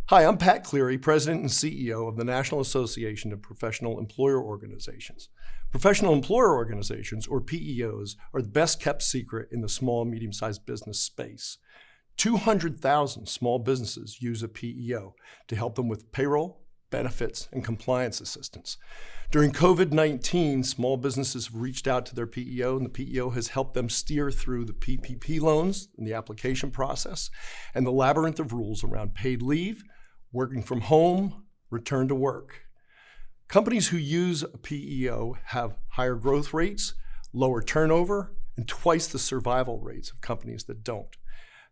Hi, I'm Pat Cleary, President and CEO of the National Association of Professional Employer Organizations. Professional employer organizations, or PEOs, are the best kept secret in the small and medium-sized business space. 200,000 small businesses use a PEO to help them with payroll, benefits, and compliance assistance. During COVID-19, small businesses have reached out to their PEO, and the PEO has helped them steer through the PPP loans and the application process and the labyrinth of rules around paid leave, working from home, return to work. Companies who use a PEO have higher growth rates, lower turnover, and twice the survival rates of companies that don't.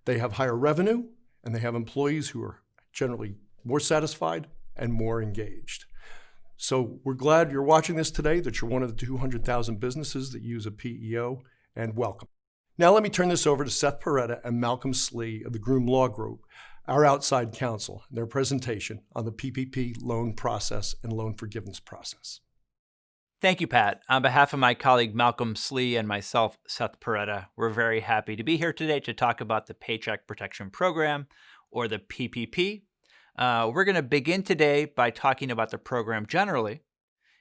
They have higher revenue, and they have employees who are generally more satisfied and more engaged. So we're glad you're watching this today, that you're one of the 200,000 businesses that use a PEO, and welcome. Now let me turn this over to Seth Peretta and Malcolm Slee of the Groom Law Group, our outside counsel, and their presentation on the PPP loan process and loan forgiveness process. Thank you, Pat. On behalf of my colleague Malcolm Slee and myself, Seth Peretta, we're very happy to be here today to talk about the Paycheck Protection Program, or the PPP. We're going to begin today by talking about the program generally,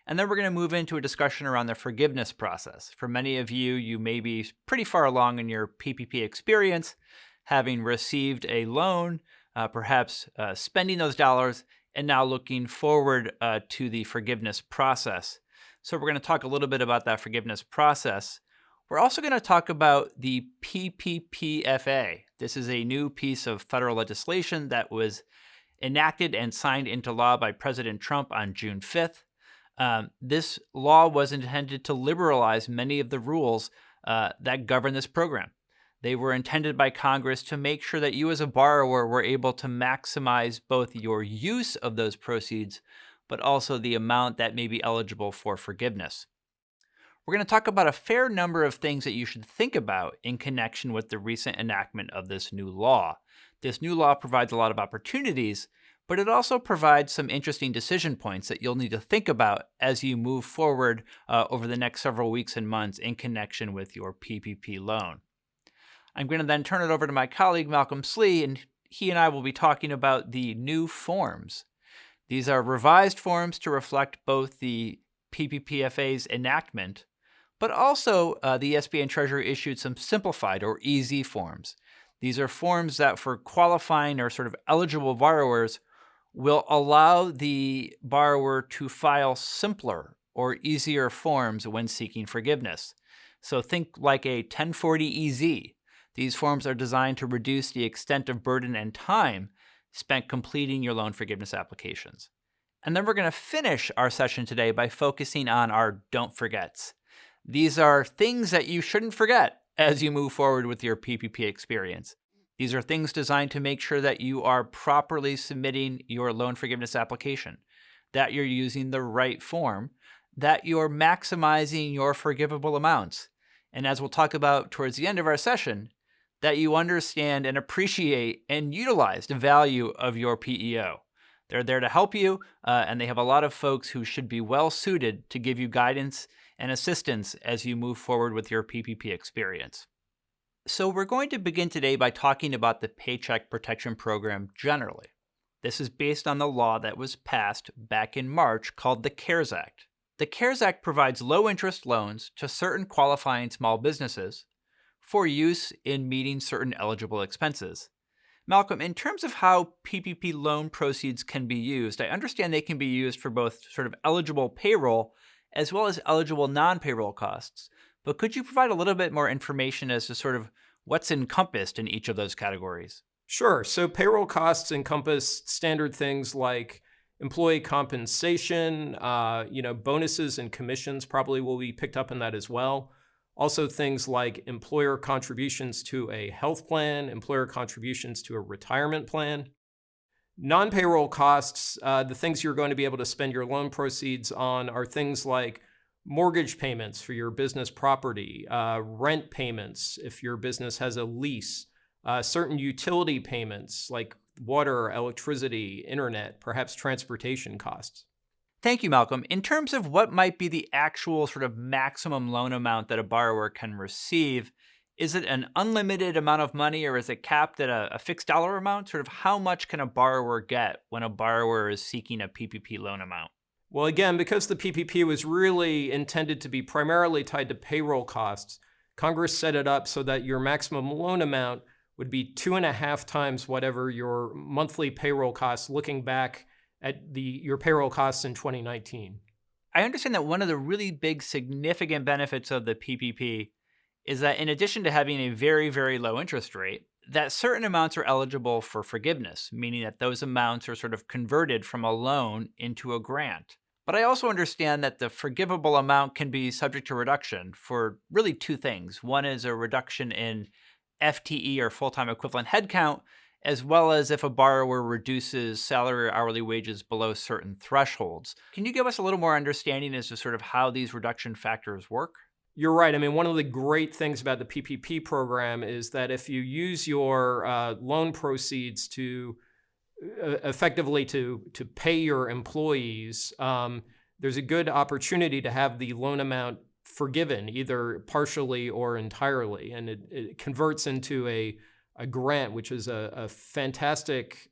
and then we're going to move into a discussion around the forgiveness process. For many of you, you may be pretty far along in your PPP experience, having received a loan, perhaps spending those dollars, and now looking forward to the forgiveness process. So we're going to talk a little bit about that forgiveness process. We're also going to talk about the PPPFA. This is a new piece of federal legislation that was enacted and signed into law by President Trump on June 5th. This law was intended to liberalize many of the rules that govern this program. They were intended by Congress to make sure that you as a borrower were able to maximize both your use of those proceeds, but also the amount that may be eligible for forgiveness. We're going to talk about a fair number of things that you should think about in connection with the recent enactment of this new law. This new law provides a lot of opportunities, but it also provides some interesting decision points that you'll need to think about as you move forward over the next several weeks and months in connection with your PPP loan. I'm going to then turn it over to my colleague, Malcolm Slee, and he and I will be talking about the new forms. These are revised forms to reflect both the PPPFA's enactment, but also the SBA and Treasury issued some simplified or easy forms. These are forms that for qualifying or sort of eligible borrowers will allow the borrower to file simpler or easier forms when seeking forgiveness. So think like a 1040EZ. These forms are designed to reduce the extent of burden and time spent completing your loan forgiveness applications. And then we're going to finish our session today by focusing on our don't forgets. These are things that you shouldn't forget as you move forward with your PPP experience. These are things designed to make sure that you are properly submitting your loan forgiveness application, that you're using the right form, that you're maximizing your forgivable amounts, and as we'll talk about towards the end of our session, that you understand and appreciate and utilize the value of your PEO. They're there to help you, and they have a lot of folks who should be well suited to give you guidance and assistance as you move forward with your PPP experience. So we're going to begin today by talking about the Paycheck Protection Program generally. This is based on the law that was passed back in March called the CARES Act. The CARES Act provides low-interest loans to certain qualifying small businesses for use in meeting certain eligible expenses. Malcolm, in terms of how PPP loan proceeds can be used, I understand they can be used for both sort of eligible payroll as well as eligible non-payroll costs. But could you provide a little bit more information as to sort of what's encompassed in each of those categories? Sure. So payroll costs encompass standard things like employee compensation, bonuses and commissions probably will be picked up in that as well. Also things like employer contributions to a health plan, employer contributions to a retirement plan. Non-payroll costs, the things you're going to be able to spend your loan proceeds on are things like mortgage payments for your business property, rent payments if your business has a lease, certain utility payments like water, electricity, internet, perhaps transportation costs. Thank you, Malcolm. In terms of what might be the actual sort of maximum loan amount that a borrower can receive Is it an unlimited amount of money or is it capped at a fixed dollar amount? Sort of how much can a borrower get when a borrower is seeking a PPP loan amount? Well, again, because the PPP was really intended to be primarily tied to payroll costs, Congress set it up so that your maximum loan amount would be 2.5 times whatever your monthly payroll costs, looking back at your payroll costs in 2019. I understand that one of the really big significant benefits of the PPP is that in addition to having a very, very low interest rate, that certain amounts are eligible for forgiveness, meaning that those amounts are sort of converted from a loan into a grant. But I also understand that the forgivable amount can be subject to reduction for really two things. One is a reduction in FTE or full-time equivalent headcount, as well as if a borrower reduces salary or hourly wages below certain thresholds. Can you give us a little more understanding as to sort of how these reduction factors work? You're right. I mean, one of the great things about the PPP program is that if you use your loan proceeds to effectively to pay your employees, there's a good opportunity to have the loan amount forgiven, either partially or entirely. And it converts into a grant, which is a fantastic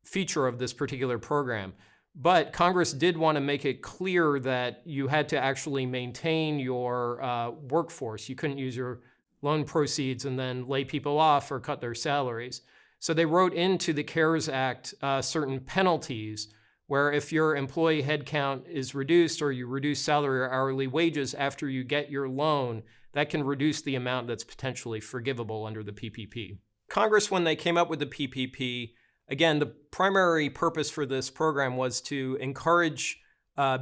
feature of this particular program. But Congress did want to make it clear that you had to actually maintain your workforce. You couldn't use your loan proceeds and then lay people off or cut their salaries. So they wrote into the CARES Act certain penalties where if your employee headcount is reduced or you reduce salary or hourly wages after you get your loan, that can reduce the amount that's potentially forgivable under the PPP. Congress, when they came up with the PPP, again, the primary purpose for this program was to encourage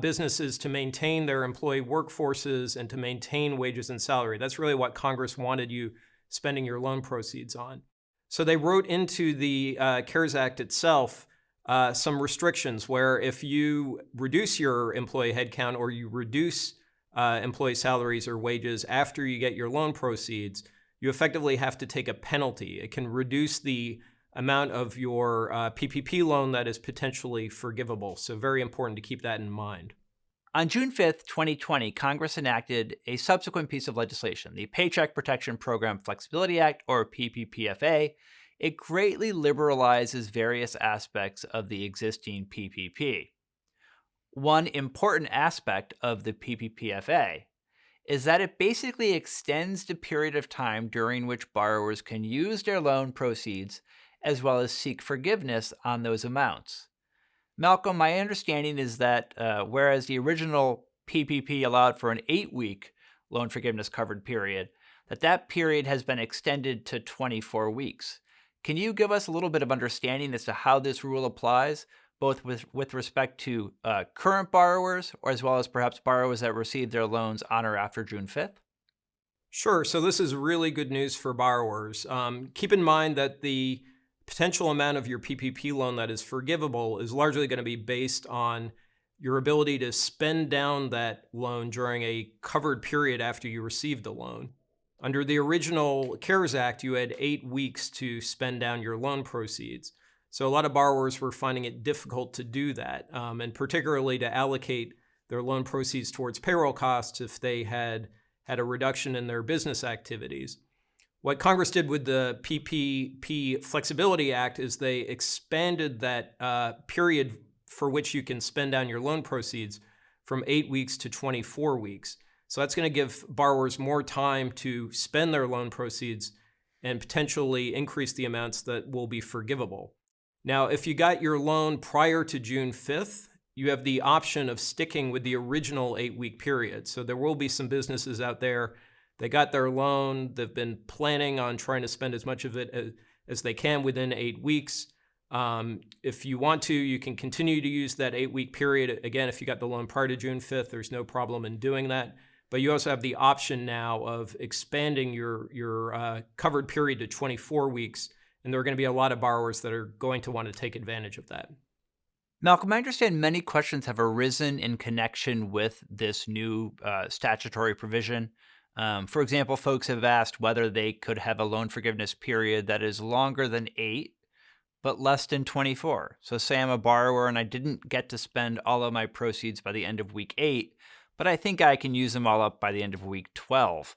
businesses to maintain their employee workforces and to maintain wages and salary. That's really what Congress wanted you spending your loan proceeds on. So they wrote into the CARES Act itself some restrictions where if you reduce your employee headcount or you reduce employee salaries or wages after you get your loan proceeds, you effectively have to take a penalty. It can reduce the amount of your PPP loan that is potentially forgivable. So very important to keep that in mind. On June 5th, 2020, Congress enacted a subsequent piece of legislation, the Paycheck Protection Program Flexibility Act, or PPPFA. It greatly liberalizes various aspects of the existing PPP. One important aspect of the PPPFA is that it basically extends the period of time during which borrowers can use their loan proceeds as well as seek forgiveness on those amounts. Malcolm, my understanding is that whereas the original PPP allowed for an 8-week loan forgiveness covered period, that period has been extended to 24 weeks. Can you give us a little bit of understanding as to how this rule applies, both with respect to current borrowers or as well as perhaps borrowers that received their loans on or after June 5th? Sure. So this is really good news for borrowers. Keep in mind that the potential amount of your PPP loan that is forgivable is largely going to be based on your ability to spend down that loan during a covered period after you received the loan. Under the original CARES Act, you had 8 weeks to spend down your loan proceeds. So a lot of borrowers were finding it difficult to do that, and particularly to allocate their loan proceeds towards payroll costs if they had a reduction in their business activities. What Congress did with the PPP Flexibility Act is they expanded that period for which you can spend down your loan proceeds from 8 weeks to 24 weeks. So that's going to give borrowers more time to spend their loan proceeds and potentially increase the amounts that will be forgivable. Now, if you got your loan prior to June 5th, you have the option of sticking with the original 8-week period. So there will be some businesses out there, they got their loan, they've been planning on trying to spend as much of it as they can within 8 weeks. If you want to, you can continue to use that 8-week period. Again, if you got the loan prior to June 5th, there's no problem in doing that. But you also have the option now of expanding your covered period to 24 weeks. And there are going to be a lot of borrowers that are going to want to take advantage of that. Malcolm, I understand many questions have arisen in connection with this new statutory provision. For example, folks have asked whether they could have a loan forgiveness period that is longer than 8, but less than 24. So say I'm a borrower and I didn't get to spend all of my proceeds by the end of week 8, but I think I can use them all up by the end of week 12.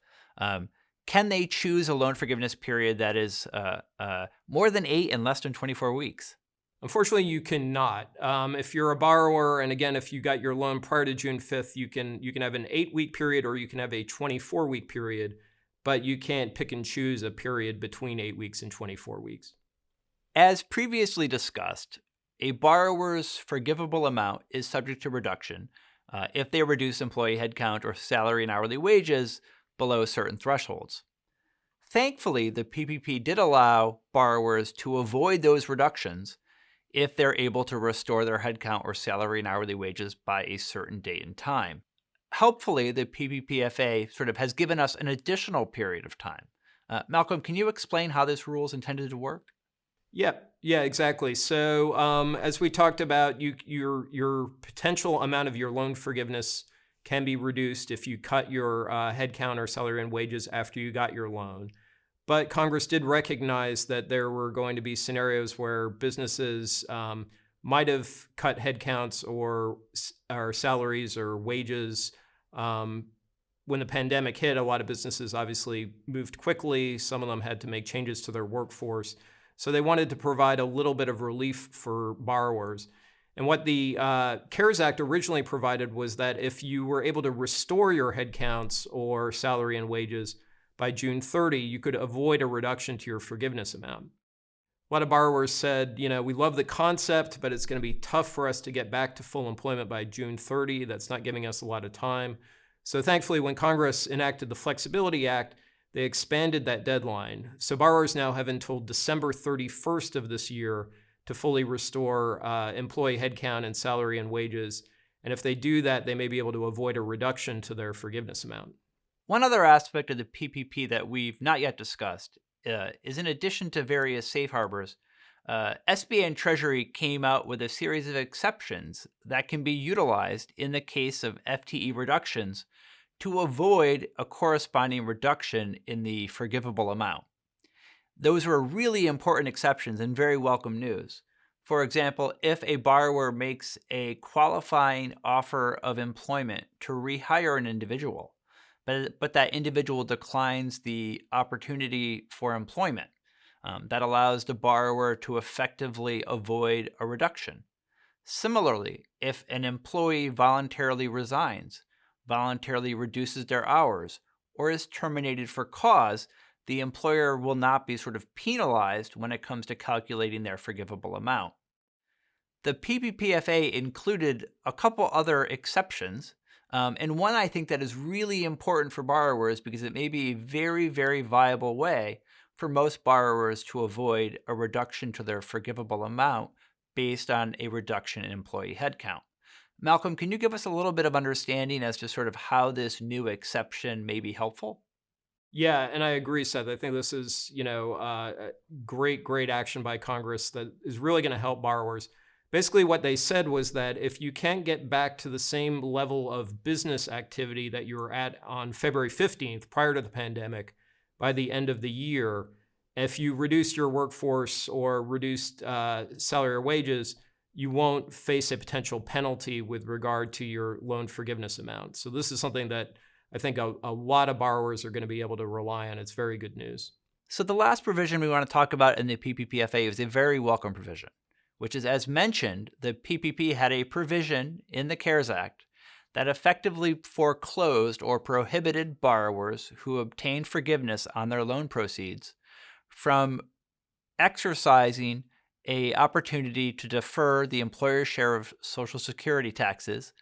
can they choose a loan forgiveness period that is more than 8 and less than 24 weeks? Unfortunately, you cannot. If you're a borrower, and again, if you got your loan prior to June 5th, you can have an 8-week period or you can have a 24-week period, but you can't pick and choose a period between 8 weeks and 24 weeks. As previously discussed, a borrower's forgivable amount is subject to reduction if they reduce employee headcount or salary and hourly wages below certain thresholds. Thankfully, the PPP did allow borrowers to avoid those reductions if they're able to restore their headcount or salary and hourly wages by a certain date and time. Helpfully, the PPPFA sort of has given us an additional period of time. Malcolm, can you explain how this rule is intended to work? Yeah, exactly. So as we talked about, your potential amount of your loan forgiveness can be reduced if you cut your headcount or salary and wages after you got your loan. But Congress did recognize that there were going to be scenarios where businesses might have cut headcounts or salaries or wages. When the pandemic hit, a lot of businesses obviously moved quickly. Some of them had to make changes to their workforce. So they wanted to provide a little bit of relief for borrowers. And what the CARES Act originally provided was that if you were able to restore your headcounts or salary and wages by June 30, you could avoid a reduction to your forgiveness amount. A lot of borrowers said, we love the concept, but it's going to be tough for us to get back to full employment by June 30. That's not giving us a lot of time. So thankfully, when Congress enacted the Flexibility Act, they expanded that deadline. So borrowers now have until December 31st of this year to fully restore employee headcount and salary and wages. And if they do that, they may be able to avoid a reduction to their forgiveness amount. One other aspect of the PPP that we've not yet discussed is in addition to various safe harbors, SBA and Treasury came out with a series of exceptions that can be utilized in the case of FTE reductions to avoid a corresponding reduction in the forgivable amount. Those were really important exceptions and very welcome news. For example, if a borrower makes a qualifying offer of employment to rehire an individual, but that individual declines the opportunity for employment, that allows the borrower to effectively avoid a reduction. Similarly, if an employee voluntarily resigns, voluntarily reduces their hours, or is terminated for cause, the employer will not be sort of penalized when it comes to calculating their forgivable amount. The PPPFA included a couple other exceptions, and one I think that is really important for borrowers because it may be a very, very viable way for most borrowers to avoid a reduction to their forgivable amount based on a reduction in employee headcount. Malcolm, can you give us a little bit of understanding as to sort of how this new exception may be helpful? Yeah, and I agree, Seth. I think this is, great action by Congress that is really going to help borrowers. Basically, what they said was that if you can't get back to the same level of business activity that you were at on February 15th, prior to the pandemic, by the end of the year, if you reduced your workforce or reduced salary or wages, you won't face a potential penalty with regard to your loan forgiveness amount. So this is something that I think a lot of borrowers are going to be able to rely on. It's very good news. So the last provision we want to talk about in the PPPFA is a very welcome provision, which is, as mentioned, the PPP had a provision in the CARES Act that effectively foreclosed or prohibited borrowers who obtained forgiveness on their loan proceeds from exercising an opportunity to defer the employer's share of Social Security taxes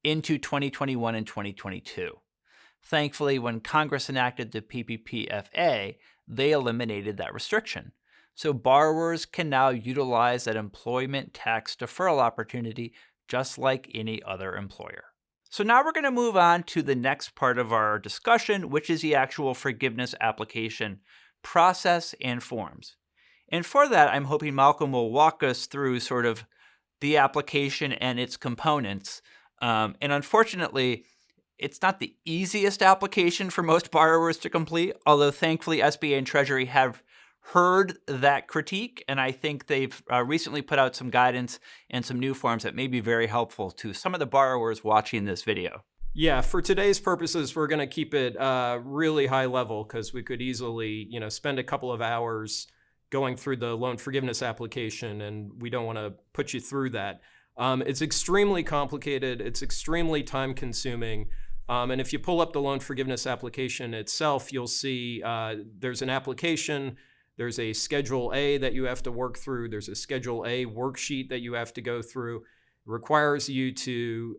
into 2021 and 2022. Thankfully, when Congress enacted the PPPFA, they eliminated that restriction. So borrowers can now utilize that employment tax deferral opportunity just like any other employer. So now we're going to move on to the next part of our discussion, which is the actual forgiveness application process and forms. And for that, I'm hoping Malcolm will walk us through sort of the application and its components. And unfortunately, it's not the easiest application for most borrowers to complete, although thankfully SBA and Treasury have heard that critique, and I think they've recently put out some guidance and some new forms that may be very helpful to some of the borrowers watching this video. Yeah, for today's purposes, we're going to keep it really high level because we could easily, spend a couple of hours going through the loan forgiveness application, and we don't want to put you through that. It's extremely complicated. It's extremely time consuming. And if you pull up the loan forgiveness application itself, you'll see there's an application, there's a Schedule A that you have to work through, there's a Schedule A worksheet that you have to go through. It requires you to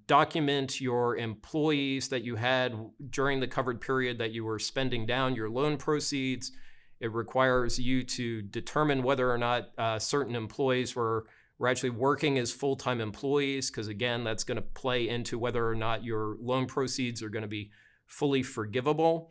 document your employees that you had during the covered period that you were spending down your loan proceeds. It requires you to determine whether or not certain employees were actually working as full-time employees, because again, that's going to play into whether or not your loan proceeds are going to be fully forgivable.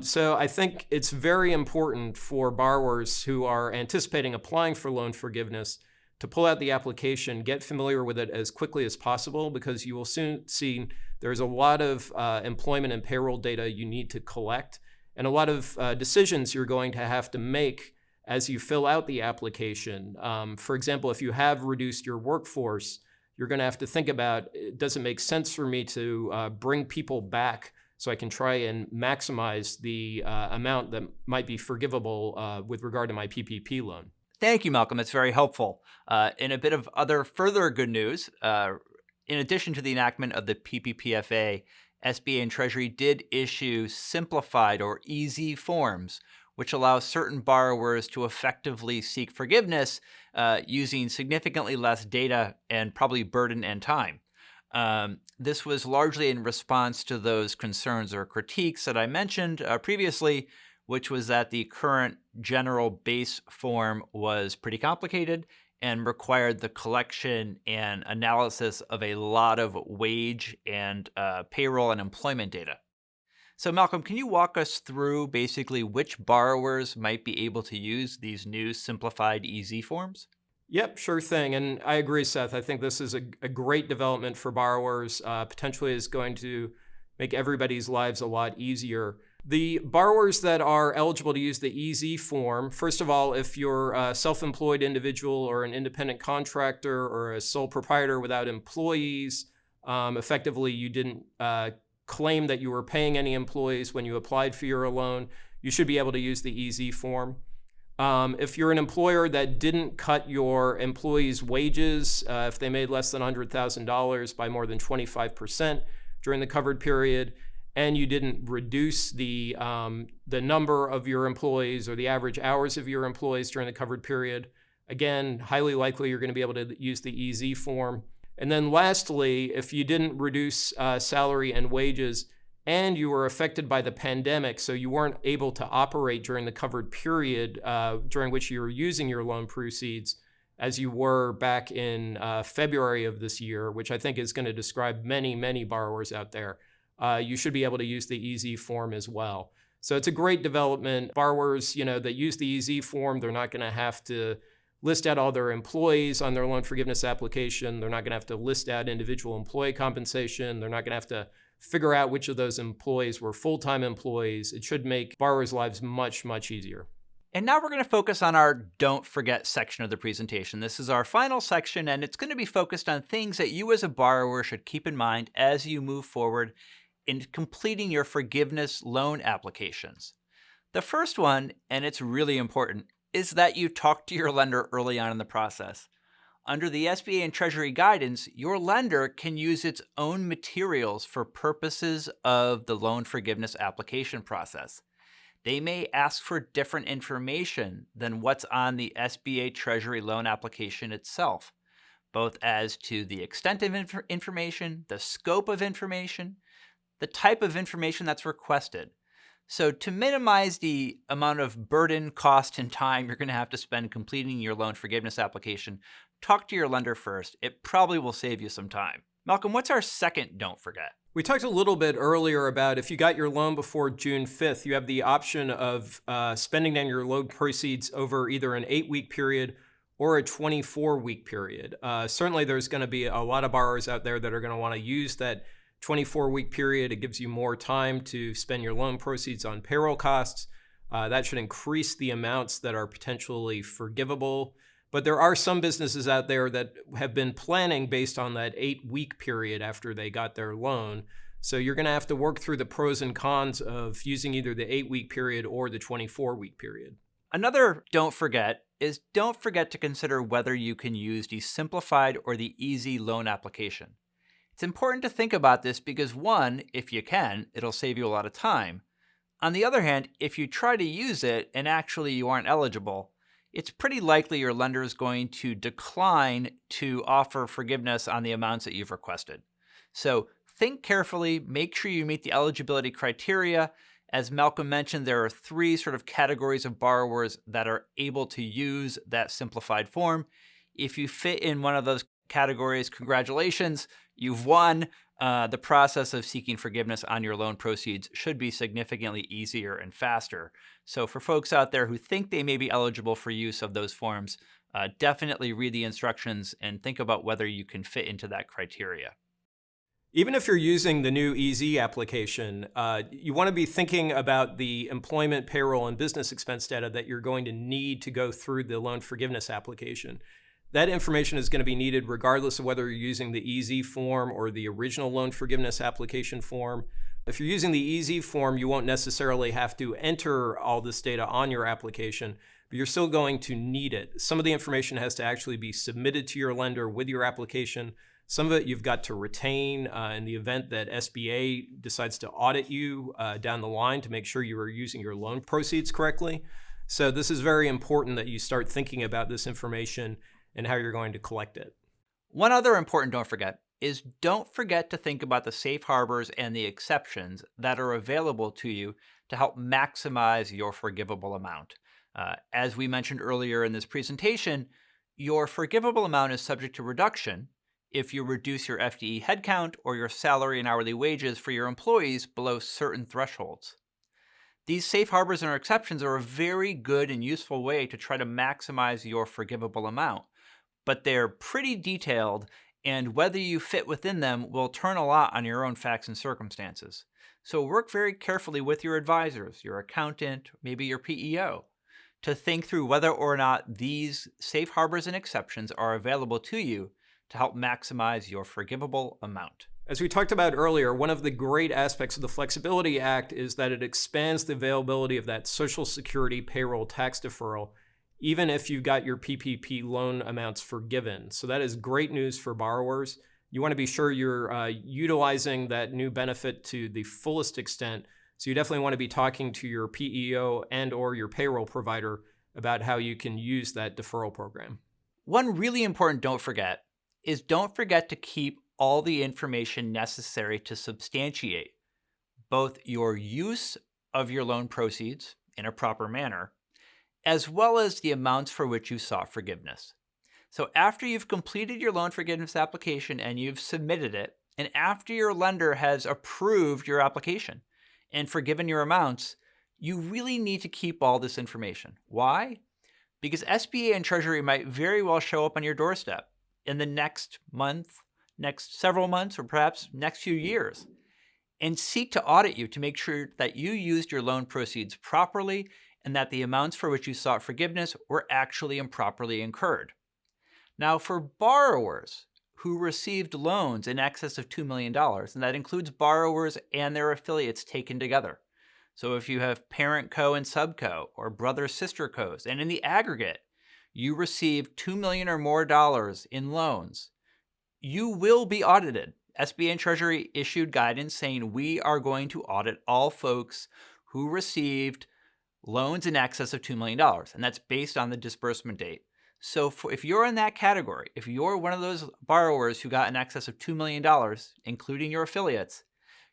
So I think it's very important for borrowers who are anticipating applying for loan forgiveness to pull out the application, get familiar with it as quickly as possible, because you will soon see there's a lot of employment and payroll data you need to collect, and a lot of decisions you're going to have to make as you fill out the application. For example, if you have reduced your workforce, you're going to have to think about, does it make sense for me to bring people back so I can try and maximize the amount that might be forgivable with regard to my PPP loan? Thank you, Malcolm. That's very helpful. In a bit of other further good news, in addition to the enactment of the PPPFA, SBA and Treasury did issue simplified or easy forms, which allows certain borrowers to effectively seek forgiveness using significantly less data and probably burden and time. This was largely in response to those concerns or critiques that I mentioned previously, which was that the current general base form was pretty complicated and required the collection and analysis of a lot of wage and payroll and employment data. So Malcolm, can you walk us through basically which borrowers might be able to use these new simplified easy forms? Yep, sure thing. And I agree, Seth. I think this is a great development for borrowers, potentially is going to make everybody's lives a lot easier. The borrowers that are eligible to use the EZ form, first of all, if you're a self-employed individual or an independent contractor or a sole proprietor without employees, effectively you didn't claim that you were paying any employees when you applied for your loan, you should be able to use the EZ form. If you're an employer that didn't cut your employees' wages, if they made less than $100,000 by more than 25% during the covered period, and you didn't reduce the number of your employees or the average hours of your employees during the covered period, again, highly likely you're going to be able to use the EZ form. And then lastly, if you didn't reduce salary and wages and you were affected by the pandemic, so you weren't able to operate during the covered period during which you were using your loan proceeds as you were back in February of this year, which I think is going to describe many, many borrowers out there, you should be able to use the EZ form as well. So it's a great development. Borrowers, that use the EZ form, they're not going to have to list out all their employees on their loan forgiveness application. They're not going to have to list out individual employee compensation. They're not going to have to figure out which of those employees were full-time employees. It should make borrowers' lives much, much easier. And now we're going to focus on our Don't Forget section of the presentation. This is our final section, and it's going to be focused on things that you as a borrower should keep in mind as you move forward in completing your forgiveness loan applications. The first one, and it's really important, is that you talk to your lender early on in the process. Under the SBA and Treasury Guidance, your lender can use its own materials for purposes of the loan forgiveness application process. They may ask for different information than what's on the SBA Treasury loan application itself, both as to the extent of information, the scope of information, the type of information that's requested. So to minimize the amount of burden, cost, and time you're going to have to spend completing your loan forgiveness application, talk to your lender first. It probably will save you some time. Malcolm, what's our second don't forget? We talked a little bit earlier about if you got your loan before June 5th, you have the option of spending down your loan proceeds over either an 8-week period or a 24-week period. Certainly there's going to be a lot of borrowers out there that are going to want to use that 24-week period. It gives you more time to spend your loan proceeds on payroll costs. That should increase the amounts that are potentially forgivable. But there are some businesses out there that have been planning based on that 8-week period after they got their loan. So you're going to have to work through the pros and cons of using either the 8-week period or the 24-week period. Another don't forget is don't forget to consider whether you can use the simplified or the easy loan application. It's important to think about this because one, if you can, it'll save you a lot of time. On the other hand, if you try to use it and actually you aren't eligible, it's pretty likely your lender is going to decline to offer forgiveness on the amounts that you've requested. So think carefully, make sure you meet the eligibility criteria. As Malcolm mentioned, there are 3 sort of categories of borrowers that are able to use that simplified form. If you fit in one of those categories, congratulations, you've won. The process of seeking forgiveness on your loan proceeds should be significantly easier and faster. So for folks out there who think they may be eligible for use of those forms, definitely read the instructions and think about whether you can fit into that criteria. Even if you're using the new EZ application, you want to be thinking about the employment, payroll, and business expense data that you're going to need to go through the loan forgiveness application. That information is going to be needed regardless of whether you're using the EZ form or the original loan forgiveness application form. If you're using the EZ form, you won't necessarily have to enter all this data on your application, but you're still going to need it. Some of the information has to actually be submitted to your lender with your application. Some of it you've got to retain in the event that SBA decides to audit you down the line to make sure you are using your loan proceeds correctly. So this is very important that you start thinking about this information and how you're going to collect it. One other important don't forget is don't forget to think about the safe harbors and the exceptions that are available to you to help maximize your forgivable amount. As we mentioned earlier in this presentation, your forgivable amount is subject to reduction if you reduce your FTE headcount or your salary and hourly wages for your employees below certain thresholds. These safe harbors and exceptions are a very good and useful way to try to maximize your forgivable amount, but they're pretty detailed, and whether you fit within them will turn a lot on your own facts and circumstances. So work very carefully with your advisors, your accountant, maybe your PEO, to think through whether or not these safe harbors and exceptions are available to you to help maximize your forgivable amount. As we talked about earlier, one of the great aspects of the Flexibility Act is that it expands the availability of that Social Security payroll tax deferral, even if you've got your PPP loan amounts forgiven. So that is great news for borrowers. You want to be sure you're utilizing that new benefit to the fullest extent. So you definitely want to be talking to your PEO and or your payroll provider about how you can use that deferral program. One really important don't forget is don't forget to keep all the information necessary to substantiate both your use of your loan proceeds in a proper manner, as well as the amounts for which you sought forgiveness. So after you've completed your loan forgiveness application and you've submitted it, and after your lender has approved your application and forgiven your amounts, you really need to keep all this information. Why? Because SBA and Treasury might very well show up on your doorstep in the next month, next several months, or perhaps next few years, and seek to audit you to make sure that you used your loan proceeds properly and that the amounts for which you sought forgiveness were actually improperly incurred. Now, for borrowers who received loans in excess of $2 million, and that includes borrowers and their affiliates taken together. So if you have parent co and subco or brother sister cos, and in the aggregate, you received $2 million or more in loans, you will be audited. SBA and Treasury issued guidance saying we are going to audit all folks who received loans in excess of $2 million, and that's based on the disbursement date. So if you're in that category, if you're one of those borrowers who got in excess of $2 million, including your affiliates,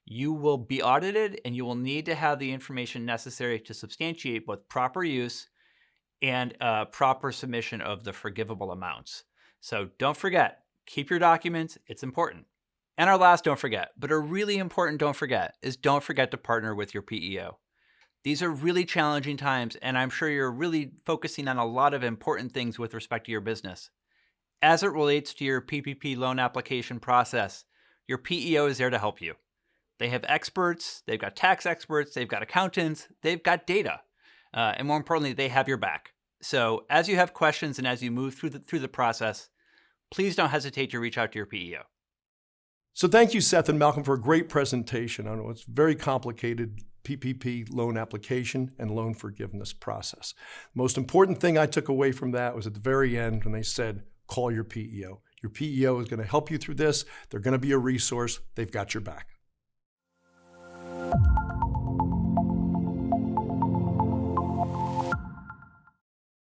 you will be audited and you will need to have the information necessary to substantiate both proper use and proper submission of the forgivable amounts. So don't forget, keep your documents, it's important. And our last don't forget, but a really important don't forget, is don't forget to partner with your PEO. These are really challenging times, and I'm sure you're really focusing on a lot of important things with respect to your business. As it relates to your PPP loan application process, your PEO is there to help you. They have experts, they've got tax experts, they've got accountants, they've got data. And more importantly, they have your back. So as you have questions and as you move through the process, please don't hesitate to reach out to your PEO. So thank you, Seth and Malcolm, for a great presentation on what's very complicated PPP loan application and loan forgiveness process. The most important thing I took away from that was at the very end when they said, call your PEO. Your PEO is going to help you through this. They're going to be a resource. They've got your back.